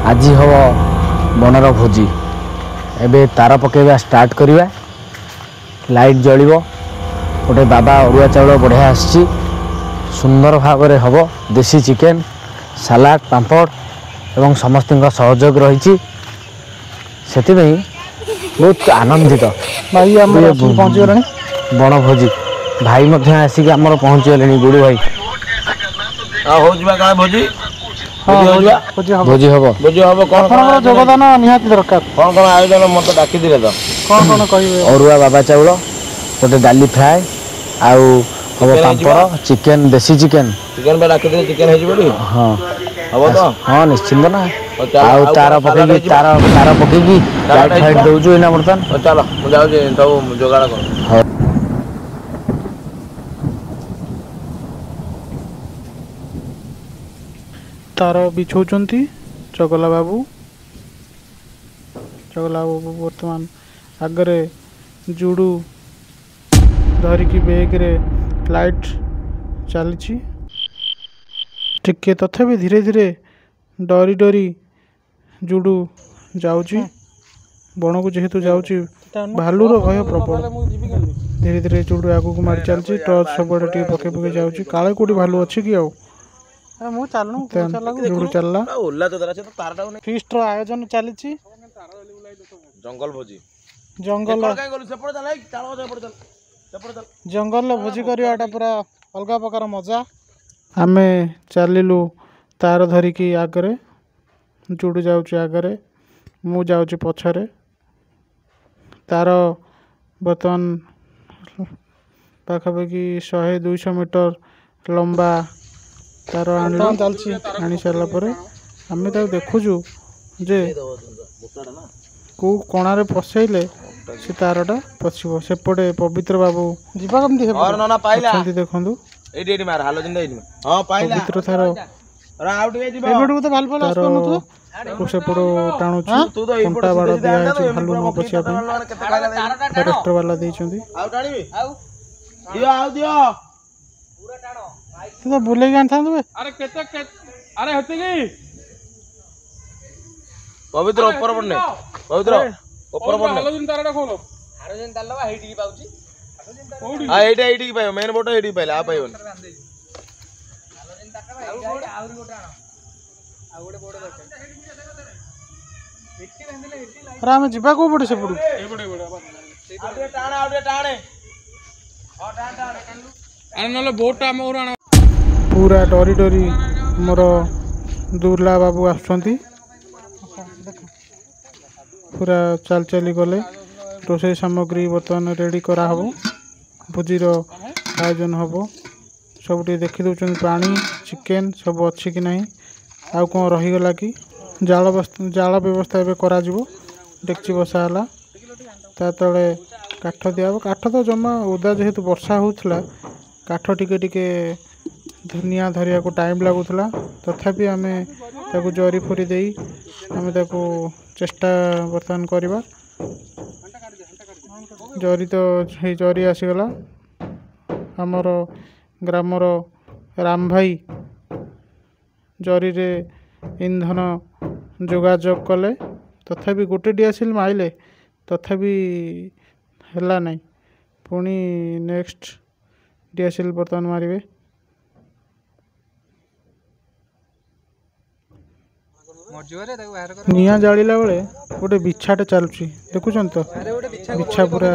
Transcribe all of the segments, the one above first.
आज हम बनर भोजी एबे तार पकेबा स्टार्ट करिबा लाइट जलिबो गोटे बाबा अरुआ चाउल बढ़िया आसी सुंदर भाव में हम देसी चिकेन सलाड पांपड़ एवं समस्त सहयोग रही बहुत आनंदित भाई पहुँची गले बण भोजी भाई आसिक आमर पहुँची गले गुरु भाई भोजी भोजी हम योगदान निहाती दरकार कौन कौन आयोजन मत डाकी दिले तो कौन कौन कहे अरुआ बाबा चाउल गोटे डाली फ्राए आउ हम पांपड़ चिकेन देसी चिकेन चिकेन पे डाकी दिले चिकेन हे जिबो हाँ हबो तो हाँ निश्चिंत ना आउ तार पकेगी तार पकेगी लाइट फाइट दउजु एना बर्तन चलो मु जाउ जे सब जोगाड़ कर हाँ तार बिछौचंती चगला बाबू बर्तमान आगरे जुड़ू धरिकी बैग रे लाइट चली टिके तथापि धीरे धीरे डरी डरी जुड़ू जाऊँगी बण को जेहेतु जाऊँगी भालूर भय प्रबल धीरे धीरे जुड़ू आगू को मारी चलती टर्च सब पके पके जाऊँगी काले कौटी भालू अच्छी कि जुड़ू चलला फीस्ट आयोजन चली जंगल भोजी जंगल जंगल भोजी करवाटा पूरा अलग प्रकार मजा आमे चलिलु तार धरिकी आगरे जुड़ू जाऊँच आगरे मु जाऊँच पछरे तार बर्तमान पाखापाखि 100-200 मीटर लंबा तार आनी सारा आम देखुचु जे कौ कणारे पसैले से तारटा पशिब सेपटे पवित्र बाबू जीवा कमती देखु पवित्र थार सेपट टाणुची कंटा बाड़ दिया भालू न पशिया फरेस्टर वाला बुले पवित्र ऊपर पड़ने पवित्र ऊपर पड़ने हारोजन ताल लबा हेडी पाउची आ एटा एडी पायो मेन बोट हेडी पाइला आ पाइबन हारोजन ताका आउरी गोटा आनो आ गोटे बोट दरकार हेटी बांधले हेटी लाइन अरे हम जिबा को पड़े से पड़ू ए पड़े आउटे टाणे हां टाण अरे नले बोट हम और आना पूरा डरी डरी मोर दुर्ला बाबू आछंती पूरा चल चली गले रोषे सामग्री बर्तमान रेडी करा हबो भोजीर आयोजन हबो सब देखी दौरान पानी चिकेन सब अच्छी कि नहीं आउ कौन रहीगला कि जाल व्यवस्था एवं करा डेक्ची बसाला ता तले काठ दिया काठ तो जमा ओदा जेहेतु वर्षा होता काठ टिके टिके निया धरिया को टाइम लगुला तथापि आम ताकू जरी फरी दे आम ताकू चेष्टा बर्तमान करवा जरी तो जरी आसीगला आमर ग्रामर राम भाई जरी रे इंधन जोगाजोग कले तथापि गोटे डिआसिल माइले तथापि हैला नहीं पुणी नेक्स्ट डिआसिल बर्तमान मारे निया जाला बेले गोटे बिछाटे चलुची देखुं तो बिछा पूरा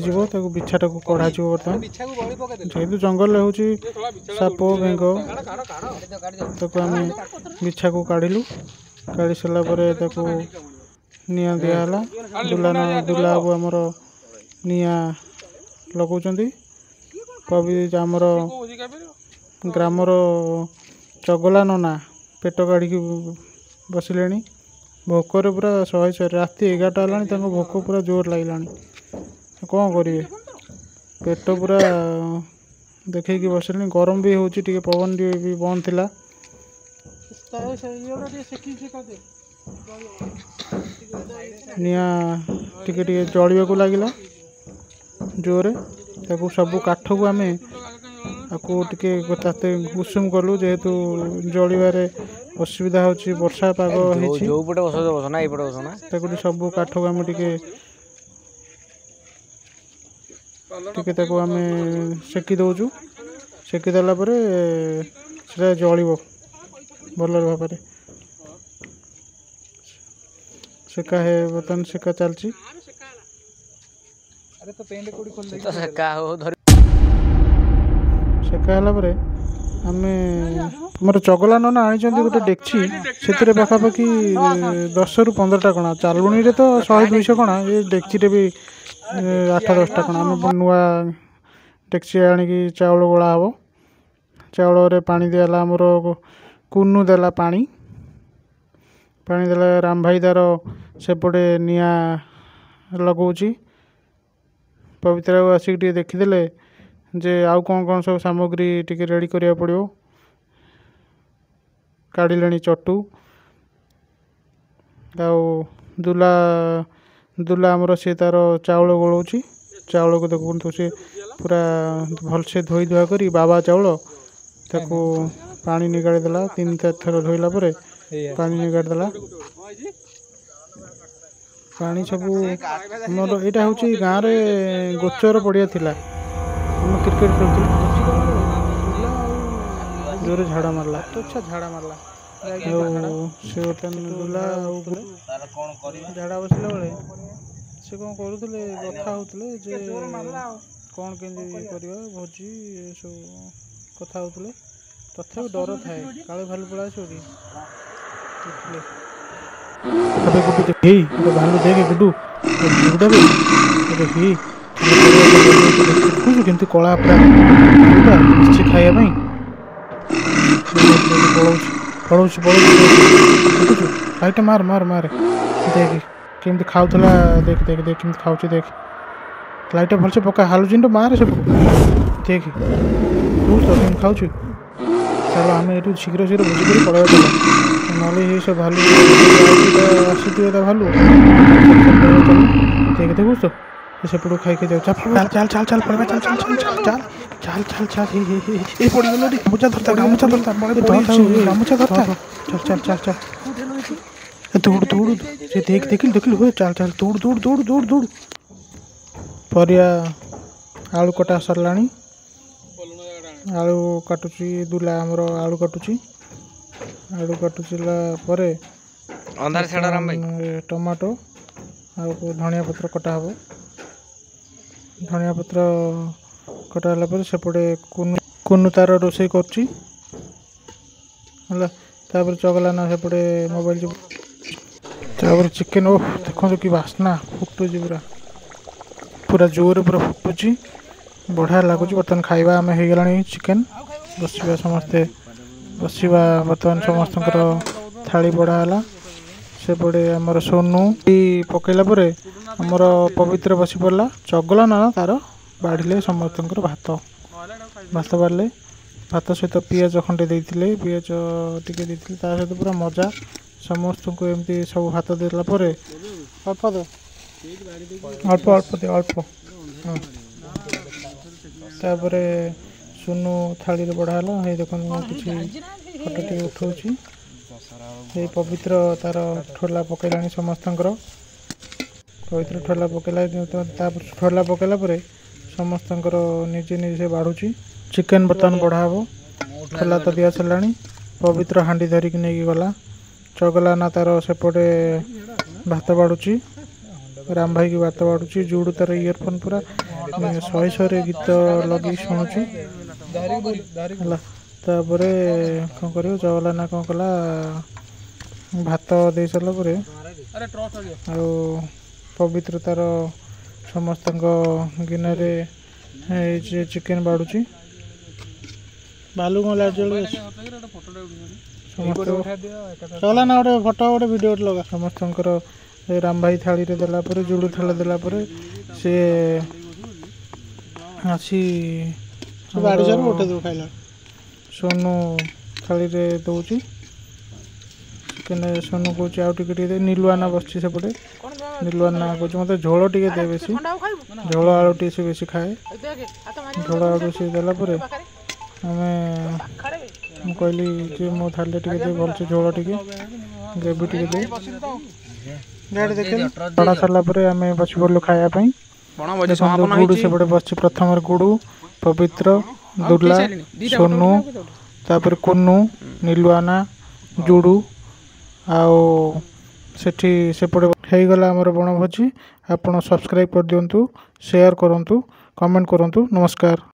जीव बिछाटा को कढ़ा बर्तमान जेहेतु जंगल हूँ साप बेंग आम बिछा को काढ़लु काढ़ी सारापर निया दिहला दुला बाबू आमर निया लगौंट आमर ग्रामर चगला नना पेट काढ़ी बसिले भोकर पूरा 100 राति 11टा है भोक पूरा जोर लगे कौन करेंगे पेट पूरा देखे बसिले गरम भी हो पवन भी बंद थिला निया टिके जलिया को लगिला जोरे ताकू सब काठ को आम आपको टिके ताते उषुम कलु जेहेतु जलिबारे असुविधा होची वर्षा पाग हेची जो पटे बस ना एपटे बस ना ताको सब काठ को आम टिके ताको आम सेकी दउचु सेकी देला परे सेटा जलिबो भल भाव सेका है बर्तमान सेका चलची सेका हो धर सेका है आम मोर चगला नना आनी गोटे डेक्ची से पाखापाखि 10 ରୁ 15टा कणा चालुणी तो 100-200 कणा ये डेक्ची भी 8-10टा कणा आम नुआ डेक्ची आणिकी चाउल गोला हम चाउल पानी दिला आमर कुनु देला पानी देला राम भाई तार सेपटे निआ लगौची पवित्र आसिक देखीदे जे आउ कौन कौन सब सामग्री टिके रेडी करिया पड़ियो काढ़िले चटू आउ दुला दुला आमर सी तार चाउल गोलाउची चाउल को देखु सी पूरा भलसे धोई धुआ करी बाबा चाउल ताको पानी निकाली देला 3-4 थर धोइला परे पानी निकाली देला पानी सब मोर यहाँ हूँ गाँव रे गोचर पड़िया थिला हम क्रिकेट खेलुल जोरे झाड़ा मारला तो अच्छा झाड़ा मारला से बुला झाड़ा बसला बेले से कौन करुले कथा होते जे कौन केमती करवा भोजी सब कथा होते तथापि डर थाए काले भालू पड़ा आस अबे गुड्डू देख भालू देखे गुड्डू गुड्डा भी देखुଛୁ କେମିତି କଳା ପୁରା କିଛି ଖାଇବା ପାଇଁ ପଳଉଛି ଦେଖୁଛୁ ଲାଇଟ୍ ମାର ଦେଖ କେମିତି ଖାଉଥିଲା ଦେଖ କେମିତି ଖାଉଛି ଦେଖ ଲାଇଟ୍ ଭଲସେ ପକା ହାଲୁଜିନ୍ ମାରେ ସବୁ ଦେଖ ତୁ ତ କେମିତି ଖାଉଛୁ ଚାଲ ଆମେ ଏଠୁ ଶୀଘ୍ର ବୁଝି କରି ପଳେଇବା ଚାଲ ନହେଲେ ଏ ସବୁ ଭାଲୁ ଆସିଥିବେ ତା ଭାଲୁ ଦେଖ ଦେଖୁଛୁ ତ सेपटू खाई के जाओ चल पड़वा चल ए पड़ गलो रे गामुछा धरता बड़े गामुछा धरता चल दौड़ से देखिल हो चल दौड़ परिया आलू कटा सरलानी आलू काटुची दुला हमर आलू काटुचीला परे अंधार छाड़ा राम भाई टमाटो आ धनिया पत्र कटा हबो धनिया पत्र कटाला पर सेपटे कुनु तार रोषे करची चगला ना सेपटे मोबाइल चिकेन ओह देखो कि बास्ना फुटुची पूरा जोर पूरा फुटुची बढ़िया लगुच बर्तमान खाइबा आम हो गला चिकेन बसवा समस्ते बसवा बर्तमान समस्त थाली बढ़ाला सेपटे आमर सोनू पकईला आमर पवित्र बसी पड़ा चगला ना तार बाढ़ले समस्त भात बाढ़ले भात सहित पियाज खंडे देते पियाज टे सहित पूरा मजा समस्त को एमती सब भात देला अल्प दे अल्प तापर सुनु थाली बढ़ाला ये देख किसी फटो टे उठाऊँगी ये पवित्र तार ठोला पकईला समस्त पवित्र ठोला पकईला ठोला पकईला समस्त निजे निजे बाढ़ुची चिकेन बर्तमान बढ़ाब ठोला तो दिया सारा पवित्र हांडी धरिकी नहीं गला चगला ना तार सेपटे भात बाढ़ुची राम भाई की भात बाढ़ुची जुड़ू तार इयरफोन पूरा 100 गीत लगे शुणुची तापर कौन कर चगला ना कौन कला भात दे सारा पवित्र तार समस्त गिनार चिकेन बाढ़ुची भालू कौन लाइट जल चला ना गोटे फटो गोटे वीडियो लगा समस्त राम भाई थाली रे देला परे जुड़ू थाली देला परे से आसी खाइला सोनू थाली रे दौची चिकेन सोनू कौच आउ टे नीलुआना बस सेपटे नीलुआना कौच मत झोल टे दे बेसी झोल आलू टे से बेसी खाए झोल आलू से देला ଆମେ ମୁଁ କହିଲି ଯେ ମୋ ଥାଳିରେ ଟିକେ ଦେ ଭଲସେ ଝୋଳ ଟିକେ ଗ୍ରେଭି ଟିକେ ଦେ ଚଢ଼ା ସାରିଲା ପରେ ଆମେ ବସି ପଡ଼ିଲୁ ଖାଇବା ପାଇଁ। ଗୁଡ଼ୁ ସେପଟେ ବସିଛି ପ୍ରଥମରେ ଗୁଡ଼ୁ ପବିତ୍ର ଦୁଲା ସୋନୁ ତାପରେ କୁନୁ ନିଲୁଆନା ଜୁଡ଼ୁ ଆଉ ସେଠି ସେପଟେ ହେଇଗଲା ଆମର ବଣଭୋଜି। ଆପଣ ସବସ୍କ୍ରାଇବ୍ କରିଦିଅନ୍ତୁ, ସେୟାର କରନ୍ତୁ, କମେଣ୍ଟ କରନ୍ତୁ। ନମସ୍କାର।